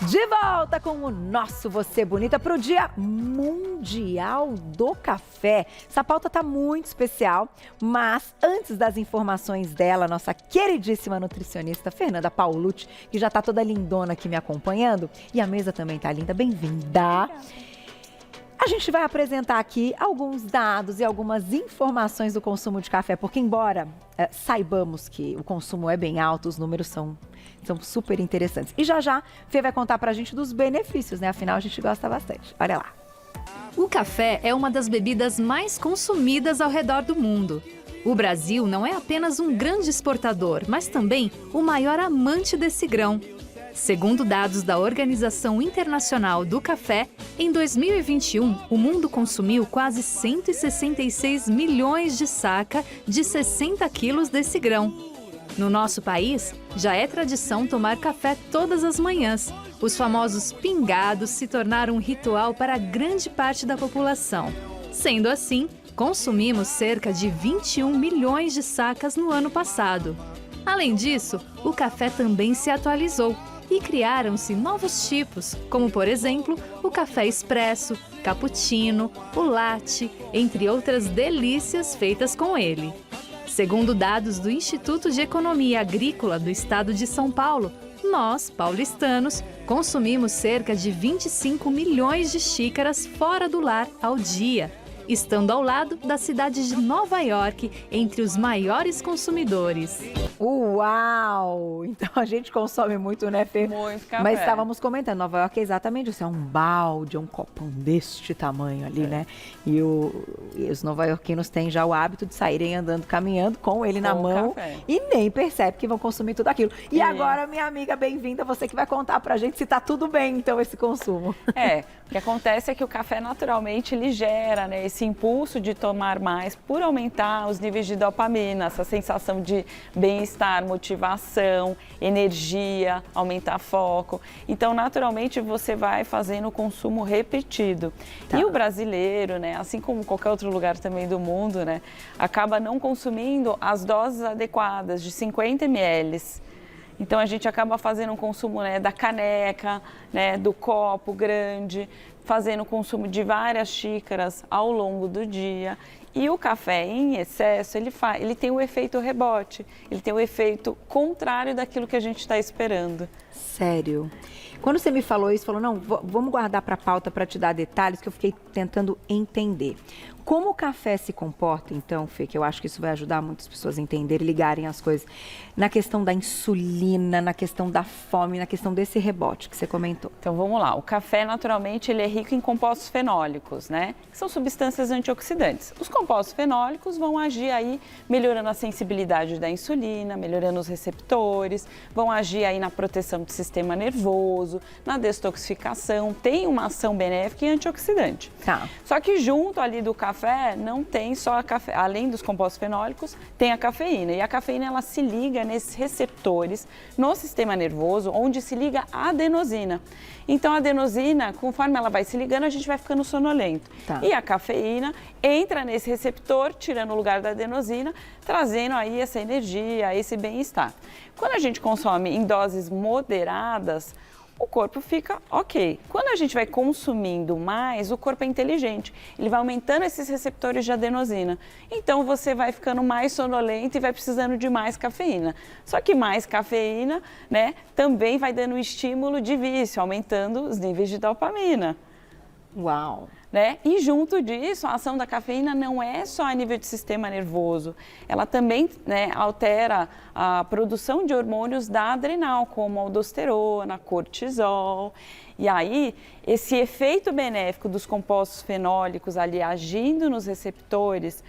De volta com o nosso Você Bonita para o Dia Mundial do Café. Essa pauta tá muito especial, mas antes das informações dela, nossa queridíssima nutricionista Fernanda Paulucci, que já tá toda lindona aqui me acompanhando, e a mesa também tá linda, bem-vinda. A gente vai apresentar aqui alguns dados e algumas informações do consumo de café, porque embora saibamos que o consumo é bem alto, os números são super interessantes. E já, Fê vai contar pra gente dos benefícios, né? Afinal, a gente gosta bastante. Olha lá. O café é uma das bebidas mais consumidas ao redor do mundo. O Brasil não é apenas um grande exportador, mas também o maior amante desse grão. Segundo dados da Organização Internacional do Café, em 2021, o mundo consumiu quase 166 milhões de saca de 60 quilos desse grão. No nosso país, já é tradição tomar café todas as manhãs. Os famosos pingados se tornaram um ritual para grande parte da população. Sendo assim, consumimos cerca de 21 milhões de sacas no ano passado. Além disso, o café também se atualizou e criaram-se novos tipos, como por exemplo, o café expresso, cappuccino, o latte, entre outras delícias feitas com ele. Segundo dados do Instituto de Economia Agrícola do Estado de São Paulo, nós, paulistanos, consumimos cerca de 25 milhões de xícaras fora do lar ao dia, estando ao lado da cidade de Nova York, entre os maiores consumidores. Uau! Então a gente consome muito, né, Fê? Muito café. Mas estávamos comentando, Nova York é exatamente isso, é um balde, é um copão deste tamanho ali, né? E os nova-iorquinos têm já o hábito de saírem andando, caminhando com ele na mão café. E nem percebe que vão consumir tudo aquilo. E agora, minha amiga, bem-vinda, você que vai contar pra gente se tá tudo bem, então, esse consumo. O que acontece é que o café naturalmente ele gera, né, esse impulso de tomar mais por aumentar os níveis de dopamina, essa sensação de bem-estar, motivação, energia, aumentar foco. Então, naturalmente, você vai fazendo o consumo repetido. Tá. E o brasileiro, né, assim como qualquer outro lugar também do mundo, né, acaba não consumindo as doses adequadas de 50 ml. Então, a gente acaba fazendo um consumo, né, da caneca, né, do copo grande, fazendo o consumo de várias xícaras ao longo do dia. E o café em excesso, ele tem o efeito rebote, ele tem o efeito contrário daquilo que a gente está esperando. Sério? Quando você me falou isso, falou, não, vamos guardar para a pauta para te dar detalhes, que eu fiquei tentando entender. Como o café se comporta, então, Fê, que eu acho que isso vai ajudar muitas pessoas a entenderem, ligarem as coisas, na questão da insulina, na questão da fome, na questão desse rebote que você comentou. Então, vamos lá. O café, naturalmente, ele é rico em compostos fenólicos, né? Que são substâncias antioxidantes. Os compostos fenólicos vão agir aí melhorando a sensibilidade da insulina, melhorando os receptores, vão agir aí na proteção do sistema nervoso, na detoxificação, tem uma ação benéfica e antioxidante. Tá. Só que junto ali do café, não tem só a café, além dos compostos fenólicos, tem a cafeína. E a cafeína, ela se liga nesses receptores no sistema nervoso, onde se liga a adenosina. Então, a adenosina, conforme ela vai se ligando, a gente vai ficando sonolento. Tá. E a cafeína entra nesse receptor, tirando o lugar da adenosina, trazendo aí essa energia, esse bem-estar. Quando a gente consome em doses moderadas, o corpo fica ok. Quando a gente vai consumindo mais, o corpo é inteligente. Ele vai aumentando esses receptores de adenosina. Então, você vai ficando mais sonolento e vai precisando de mais cafeína. Só que mais cafeína, né, também vai dando estímulo de vício, aumentando os níveis de dopamina. Uau! Né? E junto disso, a ação da cafeína não é só a nível de sistema nervoso, ela também, né, altera a produção de hormônios da adrenal, como a aldosterona, cortisol. E aí, esse efeito benéfico dos compostos fenólicos ali agindo nos receptores,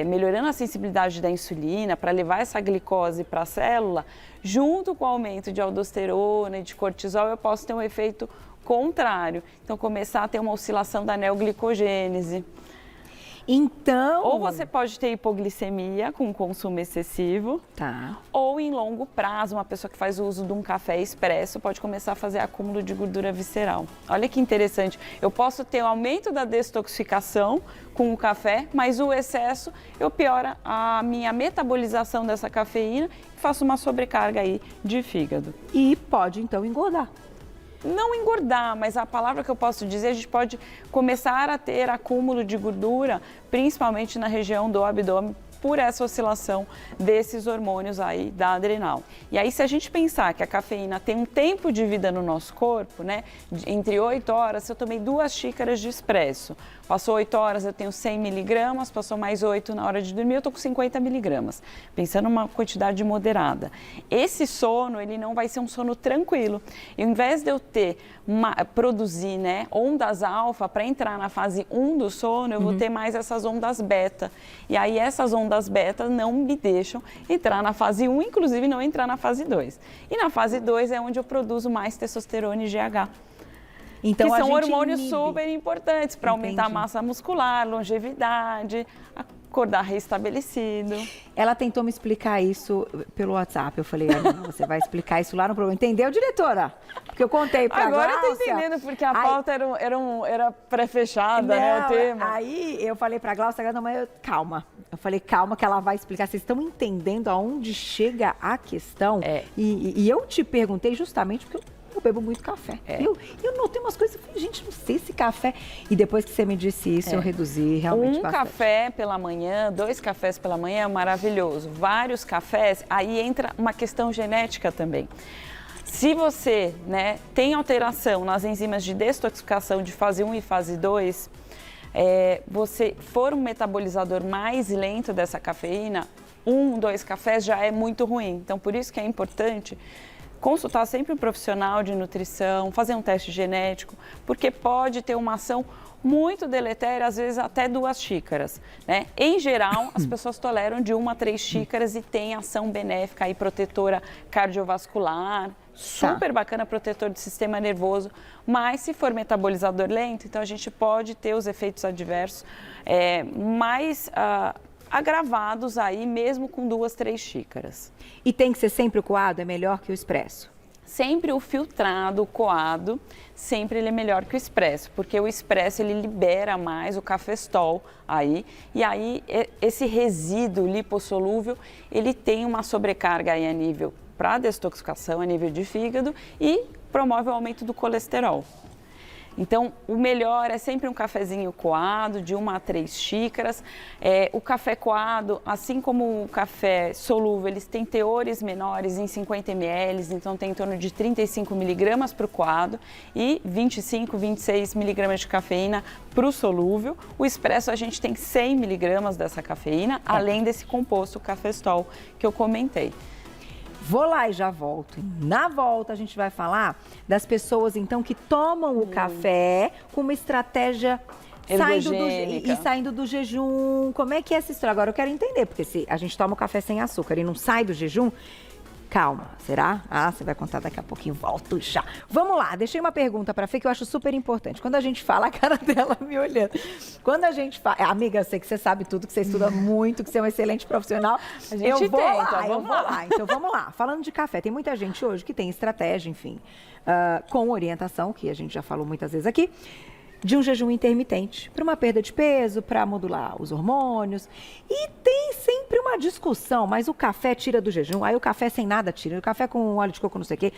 melhorando a sensibilidade da insulina para levar essa glicose para a célula, junto com o aumento de aldosterona e de cortisol, eu posso ter um efeito contrário. Então, começar a ter uma oscilação da neoglicogênese. Então... Ou você pode ter hipoglicemia com consumo excessivo. Tá. Ou em longo prazo, uma pessoa que faz uso de um café expresso pode começar a fazer acúmulo de gordura visceral. Olha que interessante. Eu posso ter um aumento da detoxificação com o café, mas o excesso eu piora a minha metabolização dessa cafeína e faço uma sobrecarga aí de fígado. E pode, então, engordar. não engordar, mas a palavra que eu posso dizer, a gente pode começar a ter acúmulo de gordura, principalmente na região do abdômen, por essa oscilação desses hormônios aí da adrenal. E aí, se a gente pensar que a cafeína tem um tempo de vida no nosso corpo, né, entre 8 horas, se eu tomei 2 xícaras de expresso, passou 8 horas, eu tenho 100 miligramas, passou mais 8 na hora de dormir, eu estou com 50 miligramas, pensando numa quantidade moderada. Esse sono, ele não vai ser um sono tranquilo. E ao invés de eu produzir, né, ondas alfa para entrar na fase 1 do sono, eu vou ter mais essas ondas beta. E aí, essas ondas beta não me deixam entrar na fase 1, inclusive não entrar na fase 2. E na fase 2 é onde eu produzo mais testosterona e GH. Então, que são hormônios super importantes para aumentar a massa muscular, longevidade, acordar restabelecido. Ela tentou me explicar isso pelo WhatsApp. Eu falei, não, você vai explicar isso lá no programa. Entendeu, diretora? Porque eu contei pra Glaucia. Agora eu tô entendendo, porque a pauta era pré-fechada, né, o tema. Aí eu falei pra Glaucia, não, mas calma. Eu falei, calma, que ela vai explicar. Vocês estão entendendo aonde chega a questão? E eu te perguntei justamente porque eu bebo muito café. Eu notei umas coisas, eu falei, gente, não sei se café... E depois que você me disse isso, eu reduzi realmente bastante. Café pela manhã, 2 cafés pela manhã é maravilhoso. Vários cafés, aí entra uma questão genética também. Se você, né, tem alteração nas enzimas de detoxificação de fase 1 e fase 2, você for um metabolizador mais lento dessa cafeína, 1, 2 cafés já é muito ruim. Então, por isso que é importante consultar sempre um profissional de nutrição, fazer um teste genético, porque pode ter uma ação muito deletéria, às vezes até 2 xícaras, né? Em geral, as pessoas toleram de 1 a 3 xícaras e tem ação benéfica e protetora cardiovascular, super bacana, protetor do sistema nervoso, mas se for metabolizador lento, então a gente pode ter os efeitos adversos mais agravados aí, mesmo com 2, 3 xícaras. E tem que ser sempre o coado? É melhor que o expresso? Sempre o filtrado, o coado, sempre ele é melhor que o expresso, porque o expresso ele libera mais o cafestol aí, e aí esse resíduo lipossolúvel, ele tem uma sobrecarga aí a nível para detoxificação, a nível de fígado e promove o aumento do colesterol. Então, o melhor é sempre um cafezinho coado, de 1 a 3 xícaras. O café coado, assim como o café solúvel, eles têm teores menores em 50 ml, então tem em torno de 35 miligramas para o coado e 25, 26 miligramas de cafeína para o solúvel. O expresso, a gente tem 100 miligramas dessa cafeína, além desse composto cafestol que eu comentei. Vou lá e já volto. Na volta a gente vai falar das pessoas, então, que tomam o café com uma estratégia saindo do jejum. Como é que é essa história? Agora eu quero entender, porque se a gente toma o café sem açúcar e não sai do jejum, calma, será? Você vai contar daqui a pouquinho, volto já. Vamos lá, deixei uma pergunta pra Fê que eu acho super importante. Quando a gente fala, a cara dela me olhando. Quando a gente fala, amiga, eu sei que você sabe tudo, que você estuda muito, que você é um excelente profissional. Eu vou lá. Então vamos lá. Falando de café, tem muita gente hoje que tem estratégia, enfim, com orientação, que a gente já falou muitas vezes aqui, de um jejum intermitente, para uma perda de peso, para modular os hormônios. E tem sempre uma discussão, mas o café tira do jejum, aí o café sem nada tira, o café com óleo de coco não sei o quê.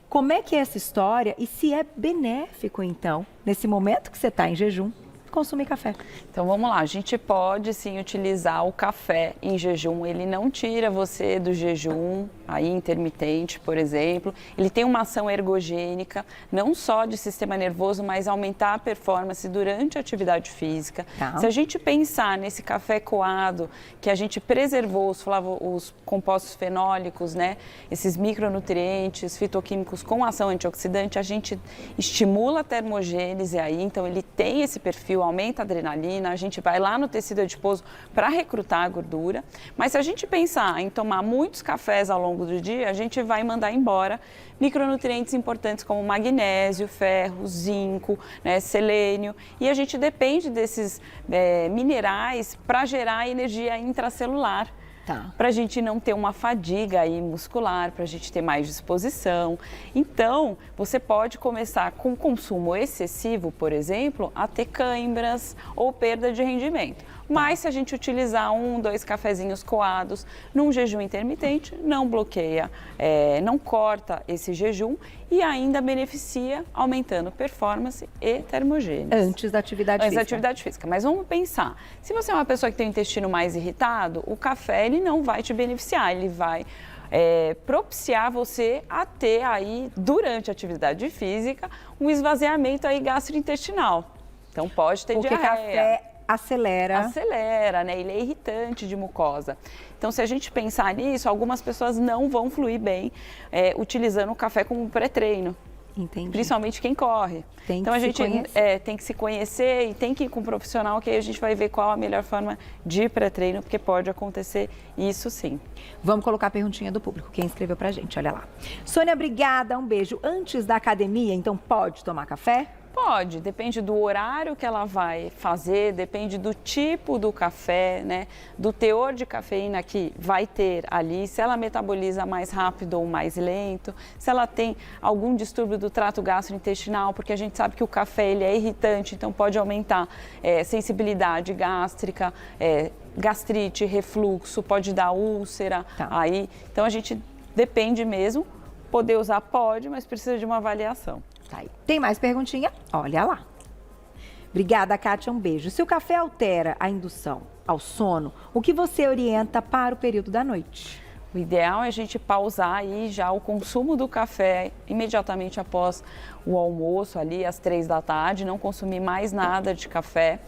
Como é que é essa história e se é benéfico, então, nesse momento que você está em jejum, consumir café? Então vamos lá, a gente pode sim utilizar o café em jejum, ele não tira você do jejum aí intermitente, por exemplo, ele tem uma ação ergogênica, não só de sistema nervoso, mas aumentar a performance durante a atividade física. Se a gente pensar nesse café coado, que a gente preservou os compostos fenólicos, né, esses micronutrientes, fitoquímicos com ação antioxidante, a gente estimula a termogênese aí, então ele tem esse perfil, aumenta a adrenalina, a gente vai lá no tecido adiposo para recrutar a gordura, mas se a gente pensar em tomar muitos cafés ao longo do dia, a gente vai mandar embora micronutrientes importantes como magnésio, ferro, zinco, né, selênio, e a gente depende desses minerais para gerar energia intracelular. Tá. Para a gente não ter uma fadiga aí muscular, para a gente ter mais disposição. Então, você pode começar com consumo excessivo, por exemplo, a ter câimbras ou perda de rendimento. Mas se a gente utilizar 1, 2 cafezinhos coados num jejum intermitente, não bloqueia, não corta esse jejum e ainda beneficia aumentando performance e termogênese. Antes da atividade física. Antes da atividade física. Mas vamos pensar, se você é uma pessoa que tem o intestino mais irritado, o café ele não vai te beneficiar, ele vai propiciar você a ter aí, durante a atividade física, um esvaziamento aí gastrointestinal. Então pode ter diarreia. Café acelera, né? Ele é irritante de mucosa. Então, se a gente pensar nisso, algumas pessoas não vão fluir bem utilizando o café como pré-treino. Entendi. Principalmente quem corre. Então, a gente tem que se conhecer e tem que ir com um profissional, que aí a gente vai ver qual a melhor forma de pré-treino, porque pode acontecer isso sim. Vamos colocar a perguntinha do público, quem escreveu pra gente, olha lá. Sônia, obrigada, um beijo. Antes da academia, então pode tomar café? Pode, depende do horário que ela vai fazer, depende do tipo do café, né? Do teor de cafeína que vai ter ali, se ela metaboliza mais rápido ou mais lento, se ela tem algum distúrbio do trato gastrointestinal, porque a gente sabe que o café ele é irritante, então pode aumentar sensibilidade gástrica, gastrite, refluxo, pode dar úlcera aí. Então a gente depende mesmo, poder usar pode, mas precisa de uma avaliação. Tem mais perguntinha? Olha lá. Obrigada, Kátia, um beijo. Se o café altera a indução ao sono, o que você orienta para o período da noite? O ideal é a gente pausar aí já o consumo do café imediatamente após o almoço, ali às 3 da tarde, não consumir mais nada de café.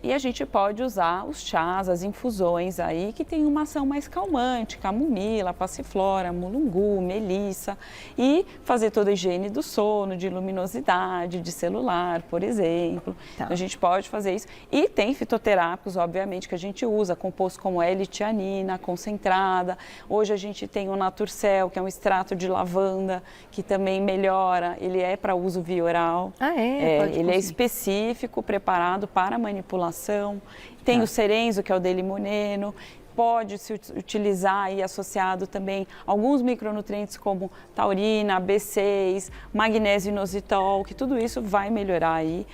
E a gente pode usar os chás, as infusões aí que tem uma ação mais calmante, camomila, passiflora, mulungu, melissa, e fazer toda a higiene do sono, de luminosidade, de celular, por exemplo. Então, a gente pode fazer isso. E tem fitoterápicos, obviamente, que a gente usa, composto como L-tianina, concentrada. Hoje a gente tem o Naturcel, que é um extrato de lavanda, que também melhora, ele é para uso via oral. Ele é específico, preparado para manipulação. Tem o Serenzo, que é o delimoneno. Pode se utilizar e associado também alguns micronutrientes como taurina, B6, magnésio inositol, que tudo isso vai melhorar aí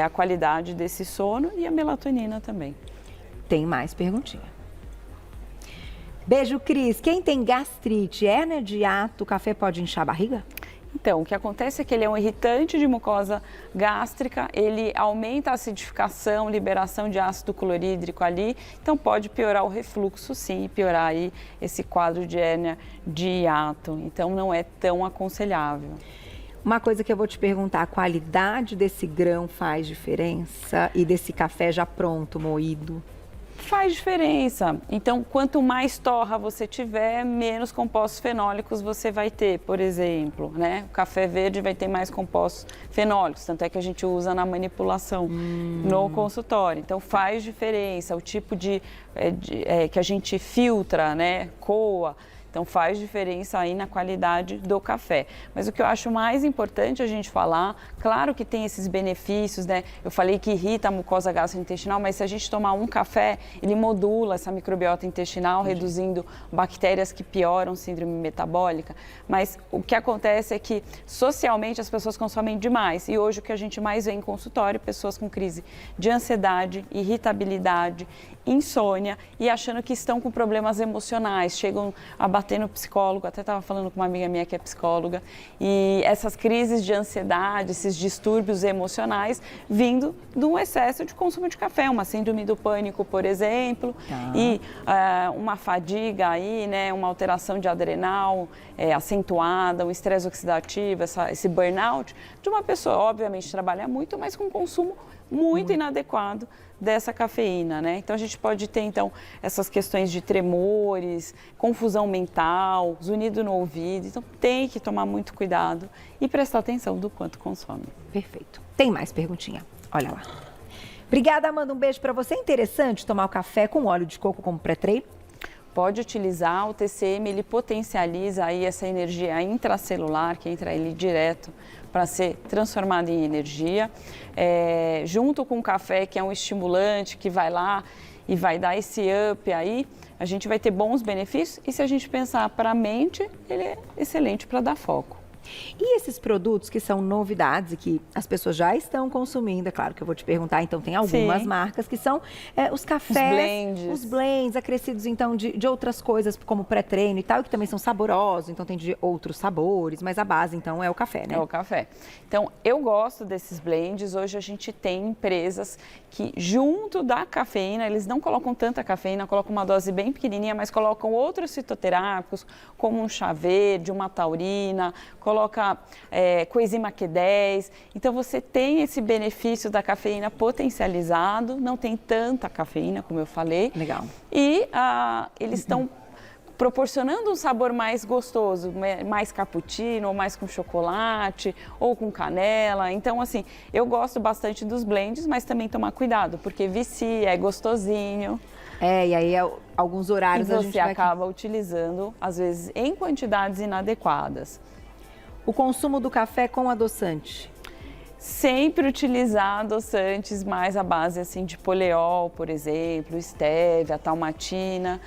a qualidade desse sono e a melatonina também. Tem mais perguntinha. Beijo, Cris. Quem tem gastrite, hérnia de hiato, o café pode inchar a barriga? Então, o que acontece é que ele é um irritante de mucosa gástrica, ele aumenta a acidificação, liberação de ácido clorídrico ali, então pode piorar o refluxo sim, piorar aí esse quadro de hérnia de hiato, então não é tão aconselhável. Uma coisa que eu vou te perguntar, a qualidade desse grão faz diferença e desse café já pronto, moído? Faz diferença. Então, quanto mais torra você tiver, menos compostos fenólicos você vai ter, por exemplo, né? O café verde vai ter mais compostos fenólicos, tanto é que a gente usa na manipulação no consultório. Então, faz diferença o tipo que a gente filtra, né? Coa. Então faz diferença aí na qualidade do café. Mas o que eu acho mais importante a gente falar, claro que tem esses benefícios, né? Eu falei que irrita a mucosa gastrointestinal, mas se a gente tomar um café, ele modula essa microbiota intestinal, reduzindo bactérias que pioram síndrome metabólica. Mas o que acontece é que socialmente as pessoas consomem demais. E hoje o que a gente mais vê em consultório, pessoas com crise de ansiedade, irritabilidade, insônia e achando que estão com problemas emocionais, chegam a bater no psicólogo, até estava falando com uma amiga minha que é psicóloga, e essas crises de ansiedade, esses distúrbios emocionais vindo de um excesso de consumo de café, uma síndrome do pânico, por exemplo, e uma fadiga aí, né, uma alteração de adrenal acentuada, um estresse oxidativo, esse burnout de uma pessoa, obviamente, trabalha muito, mas com consumo muito inadequado dessa cafeína, né? Então a gente pode ter então essas questões de tremores, confusão mental, zunido no ouvido. Então tem que tomar muito cuidado e prestar atenção do quanto consome. Perfeito. Tem mais perguntinha? Olha lá. Obrigada, Amanda. Um beijo para você. É interessante tomar o café com óleo de coco como pré-treino? Pode utilizar, o TCM, ele potencializa aí essa energia intracelular que entra ali direto para ser transformada em energia, junto com o café, que é um estimulante que vai lá e vai dar esse up aí, a gente vai ter bons benefícios. E se a gente pensar para a mente, ele é excelente para dar foco. E esses produtos que são novidades e que as pessoas já estão consumindo, é claro que eu vou te perguntar, então tem algumas marcas que são os cafés, os blends acrescidos então de outras coisas como pré-treino e tal, que também são saborosos, então tem de outros sabores, mas a base então é o café, né? É o café. Então eu gosto desses blends, hoje a gente tem empresas que junto da cafeína, eles não colocam tanta cafeína, colocam uma dose bem pequenininha, mas colocam outros fitoterápicos, como um chá verde, uma taurina, coloca coenzima Q10, então você tem esse benefício da cafeína potencializado, não tem tanta cafeína, como eu falei. Legal. E eles estão proporcionando um sabor mais gostoso, mais cappuccino, ou mais com chocolate, ou com canela. Então, assim, eu gosto bastante dos blends, mas também tomar cuidado, porque vicia, é gostosinho. E aí alguns horários e a gente você acaba utilizando, às vezes, em quantidades inadequadas. O consumo do café com adoçante? Sempre utilizar adoçantes mais à base assim, de poleol, por exemplo, stevia, talmatina.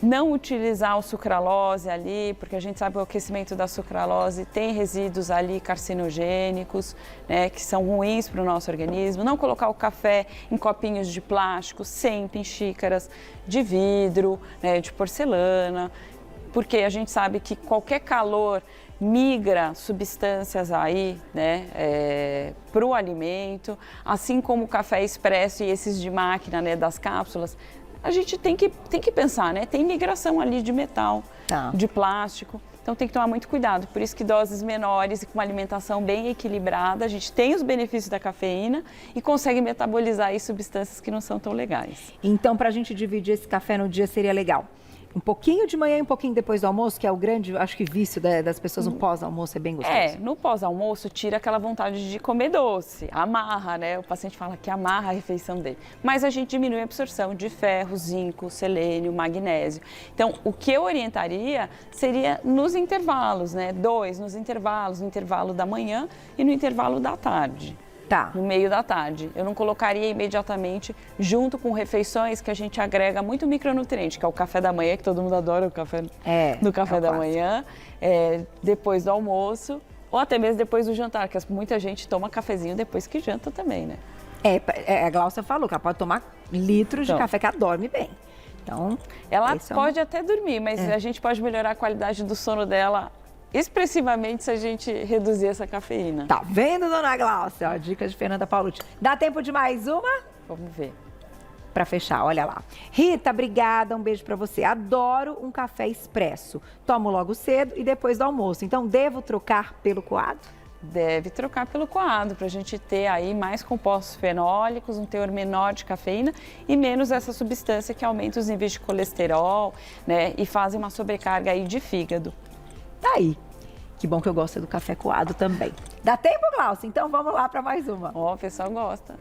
Não utilizar o sucralose ali, porque a gente sabe que o aquecimento da sucralose tem resíduos ali carcinogênicos, né, que são ruins para o nosso organismo. Não colocar o café em copinhos de plástico, sempre em xícaras de vidro, né, de porcelana, porque a gente sabe que qualquer calor migra substâncias aí, né, para o alimento, assim como o café expresso e esses de máquina, né, das cápsulas. A gente tem que pensar, né? Tem migração ali de metal, de plástico, então tem que tomar muito cuidado. Por isso que doses menores e com uma alimentação bem equilibrada, a gente tem os benefícios da cafeína e consegue metabolizar aí substâncias que não são tão legais. Então, para a gente dividir esse café no dia seria legal? Um pouquinho de manhã e um pouquinho depois do almoço, que é o grande, acho que vício das pessoas no pós-almoço, é bem gostoso. No pós-almoço tira aquela vontade de comer doce, amarra, né? O paciente fala que amarra a refeição dele. Mas a gente diminui a absorção de ferro, zinco, selênio, magnésio. Então, o que eu orientaria seria nos intervalos, né? 2 nos intervalos, no intervalo da manhã e no intervalo da tarde. No meio da tarde. Eu não colocaria imediatamente junto com refeições que a gente agrega muito micronutriente, que é o café da manhã, que todo mundo adora o café no café da manhã, depois do almoço, ou até mesmo depois do jantar, que muita gente toma cafezinho depois que janta também, né? A Glaucia falou que ela pode tomar litros de café, que ela dorme bem. Então, ela pode até dormir, mas a gente pode melhorar a qualidade do sono dela expressivamente se a gente reduzir essa cafeína. Tá vendo, dona Glaucia? Ó, dica de Fernanda Paolucci. Dá tempo de mais uma? Vamos ver. Para fechar, olha lá. Rita, obrigada, um beijo para você. Adoro um café expresso. Tomo logo cedo e depois do almoço. Então, devo trocar pelo coado? Deve trocar pelo coado, para a gente ter aí mais compostos fenólicos, um teor menor de cafeína e menos essa substância que aumenta os níveis de colesterol, né? E fazem uma sobrecarga aí de fígado. Tá aí. Que bom que eu gosto do café coado também. Dá tempo, Glaucia? Então vamos lá para mais uma. O pessoal gosta.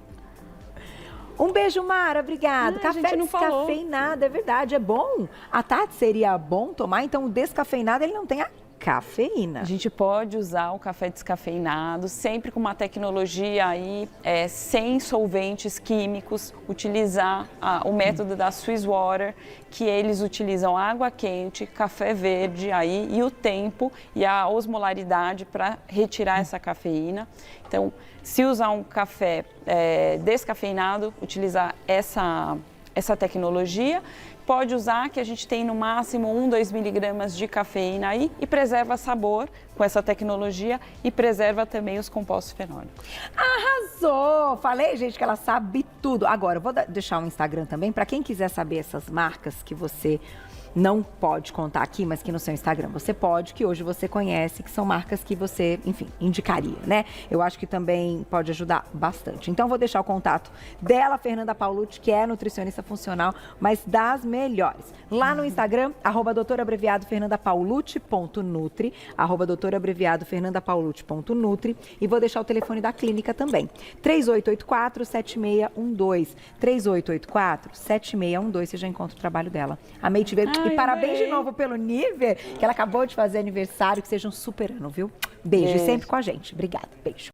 Um beijo, Mara, obrigada. Café descafeinado, é verdade, é bom. À tarde seria bom tomar, então o descafeinado ele não tem a cafeína. A gente pode usar o café descafeinado, sempre com uma tecnologia aí sem solventes químicos, utilizar o método da Swiss Water, que eles utilizam água quente, café verde aí e o tempo e a osmolaridade para retirar essa cafeina. Então, se usar um café descafeinado, utilizar essa tecnologia. Pode usar, que a gente tem no máximo 1-2 miligramas de cafeína aí e preserva sabor com essa tecnologia e preserva também os compostos fenólicos. Arrasou! Falei, gente, que ela sabe tudo. Agora, eu vou deixar um Instagram também para quem quiser saber essas marcas que você não pode contar aqui, mas que no seu Instagram você pode, que hoje você conhece, que são marcas que você, enfim, indicaria, né? Eu acho que também pode ajudar bastante. Então, vou deixar o contato dela, Fernanda Paolucci, que é nutricionista funcional, mas das melhores. Lá no Instagram, @doutorabreviadofernandapaolucci.nutri, @doutorabreviadofernandapaolucci.nutri, e vou deixar o telefone da clínica também. 3884-7612. 3884-7612, você já encontra o trabalho dela. Amei te ver. E parabéns de novo pelo Niver, que ela acabou de fazer aniversário, que seja um super ano, viu? Beijo. E sempre com a gente. Obrigada. Beijo.